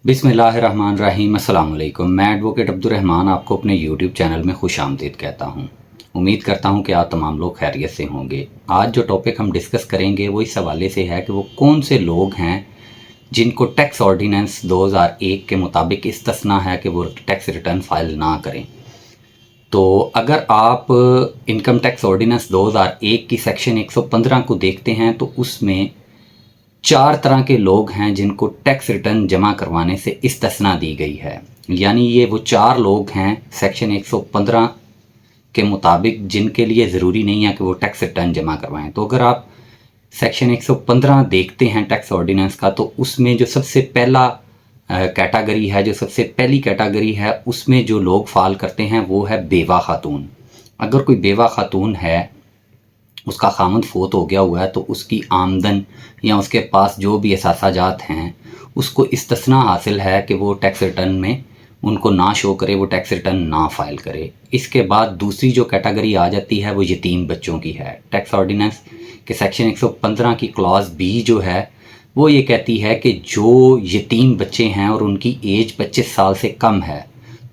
बिस्मिल्लाहिर्रहमानिर्रहीम। अस्सलाम वालेकुम। मैं एडवोकेट अब्दुर्रहमान आपको अपने यूट्यूब चैनल में खुश आमदीद कहता हूँ। उम्मीद करता हूँ कि आप तमाम लोग खैरियत से होंगे। आज जो टॉपिक हम डिस्कस करेंगे वो इस हवाले से है कि वो कौन से लोग हैं जिनको टैक्स ऑर्डिनेंस 2001 के मुताबिक इस्तिस्ना है कि वो टैक्स रिटर्न फाइल ना करें। तो अगर आप इनकम टैक्स ऑर्डिनेंस 2001 की सेक्शन 115 को देखते हैं तो उसमें 4 तरह के लोग हैं जिनको टैक्स रिटर्न जमा करवाने से इस्तिस्ना दी गई है। यानी ये वो 4 लोग हैं सेक्शन 115 के मुताबिक जिनके लिए ज़रूरी नहीं है कि वो टैक्स रिटर्न जमा करवाएं। तो अगर आप सेक्शन 115 देखते हैं टैक्स ऑर्डिनेंस का, तो उसमें जो सबसे पहला कैटेगरी है, जो सबसे पहली कैटेगरी है, उसमें जो लोग फाल करते हैं वो है बेवा खातून। अगर कोई बेवा खातून है, उसका खामद फोत हो गया हुआ है, तो उसकी आमदन या उसके पास जो भी असासाजात हैं उसको इस्तिस्ना हासिल है कि वो टैक्स रिटर्न में उनको ना शो करे, वो टैक्स रिटर्न ना फाइल करे। इसके बाद दूसरी जो कैटेगरी आ जाती है वो यतीम बच्चों की है। टैक्स ऑर्डिनेंस के सेक्शन 115 की क्लॉज बी जो है वो ये कहती है कि जो यतीम बच्चे हैं और उनकी एज 25 साल से कम है,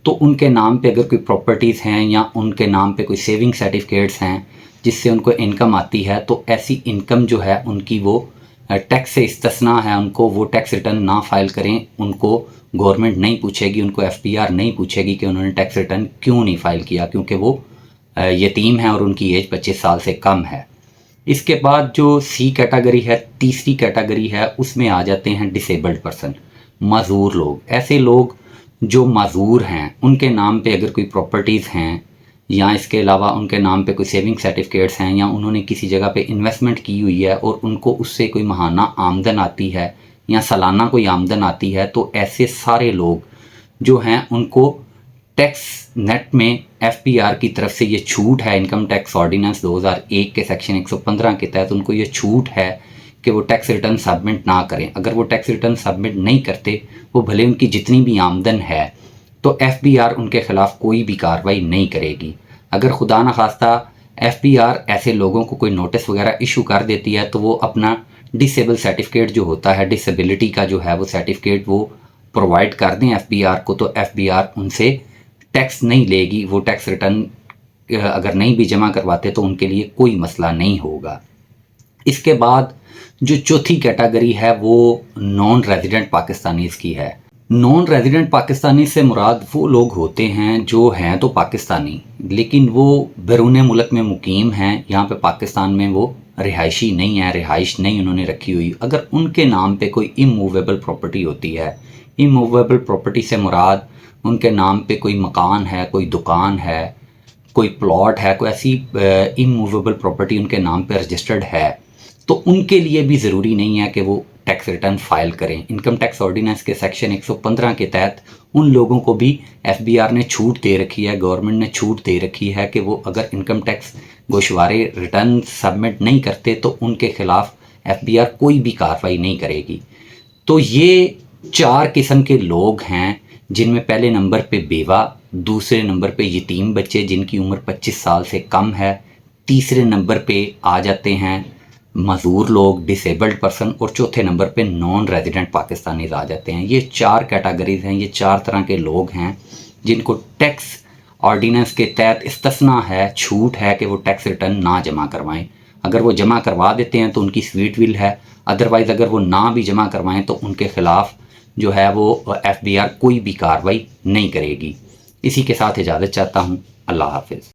तो उनके नाम पे अगर कोई प्रॉपर्टीज़ हैं या उनके नाम पे कोई सेविंग सर्टिफिकेट्स हैं जिससे उनको इनकम आती है, तो ऐसी इनकम जो है उनकी वो टैक्स से इस्तिस्ना है, उनको वो टैक्स रिटर्न ना फाइल करें। उनको गवर्नमेंट नहीं पूछेगी, उनको एफपीआर नहीं पूछेगी कि उन्होंने टैक्स रिटर्न क्यों नहीं फाइल किया, क्योंकि वो यतीम है और उनकी एज 25 साल से कम है। इसके बाद जो सी कैटेगरी है, तीसरी कैटेगरी है, उसमें आ जाते हैं डिसेबल्ड पर्सन, माजूर लोग। ऐसे लोग जो माजूर हैं, उनके नाम पे अगर कोई प्रॉपर्टीज़ हैं या इसके अलावा उनके नाम पे कोई सेविंग सर्टिफिकेट्स हैं या उन्होंने किसी जगह पे इन्वेस्टमेंट की हुई है और उनको उससे कोई माहाना आमदन आती है या सालाना कोई आमदन आती है, तो ऐसे सारे लोग जो हैं उनको टैक्स नेट में एफपीआर की तरफ से ये छूट है। इनकम टैक्स ऑर्डिनेंस 2001 के सेक्शन 115 के तहत उनको ये छूट है कि वो टैक्स रिटर्न सबमिट ना करें। अगर वो टैक्स रिटर्न सबमिट नहीं करते, वो भले उनकी जितनी भी आमदन है, तो एफबीआर उनके ख़िलाफ़ कोई भी कार्रवाई नहीं करेगी। अगर खुदा न खास्ता एफबीआर ऐसे लोगों को कोई नोटिस वगैरह इशू कर देती है, तो वो अपना डिसेबल सर्टिफिकेट जो होता है, डिसेबिलिटी का जो है वो सर्टिफिकेट वो प्रोवाइड कर दें एफबीआर को, तो एफबीआर उनसे टैक्स नहीं लेगी। वो टैक्स रिटर्न अगर नहीं भी जमा करवाते तो उनके लिए कोई मसला नहीं होगा। इसके बाद जो चौथी कैटेगरी है वो नॉन रेजिडेंट पाकिस्तानीज़ की है। नॉन रेजिडेंट पाकिस्तानी से मुराद वो लोग होते हैं जो हैं तो पाकिस्तानी, लेकिन वो बैरून मुल्क में मुकीम हैं, यहाँ पे पाकिस्तान में वो रिहायशी नहीं है, रिहाइश नहीं उन्होंने रखी हुई। अगर उनके नाम पे कोई इमूवेबल प्रॉपर्टी होती है, इमूवेबल प्रॉपर्टी से मुराद उनके नाम पे कोई मकान है, कोई दुकान है, कोई प्लॉट है, कोई ऐसी इमूवेबल प्रॉपर्टी उनके नाम पे रजिस्टर्ड है, तो उनके लिए भी ज़रूरी नहीं है कि वो टैक्स रिटर्न फाइल करें। इनकम टैक्स ऑर्डिनेंस के सेक्शन 115 के तहत उन लोगों को भी एफबीआर ने छूट दे रखी है, गवर्नमेंट ने छूट दे रखी है कि वो अगर इनकम टैक्स गोशवारे रिटर्न सबमिट नहीं करते तो उनके ख़िलाफ़ एफबीआर कोई भी कार्रवाई नहीं करेगी। तो ये 4 किस्म के लोग हैं जिनमें पहले नंबर पे बेवा, दूसरे नंबर पे यतीम बच्चे जिनकी उम्र 25 साल से कम है, तीसरे नंबर पे आ जाते हैं मजदूर लोग, डिसेबल्ड पर्सन, और चौथे नंबर पे नॉन रेजिडेंट पाकिस्तानी आ जाते हैं। ये 4 कैटेगरीज हैं, ये 4 तरह के लोग हैं जिनको टैक्स ऑर्डिनेंस के तहत इस्तिस्ना है, छूट है कि वो टैक्स रिटर्न ना जमा करवाएं। अगर वो जमा करवा देते हैं तो उनकी स्वीट विल है, अदरवाइज़ अगर वो ना भी जमा करवाएं तो उनके ख़िलाफ़ जो है वो एफबीआर कोई भी कार्रवाई नहीं करेगी। इसी के साथ इजाज़त चाहता हूँ। अल्लाह हाफिज़।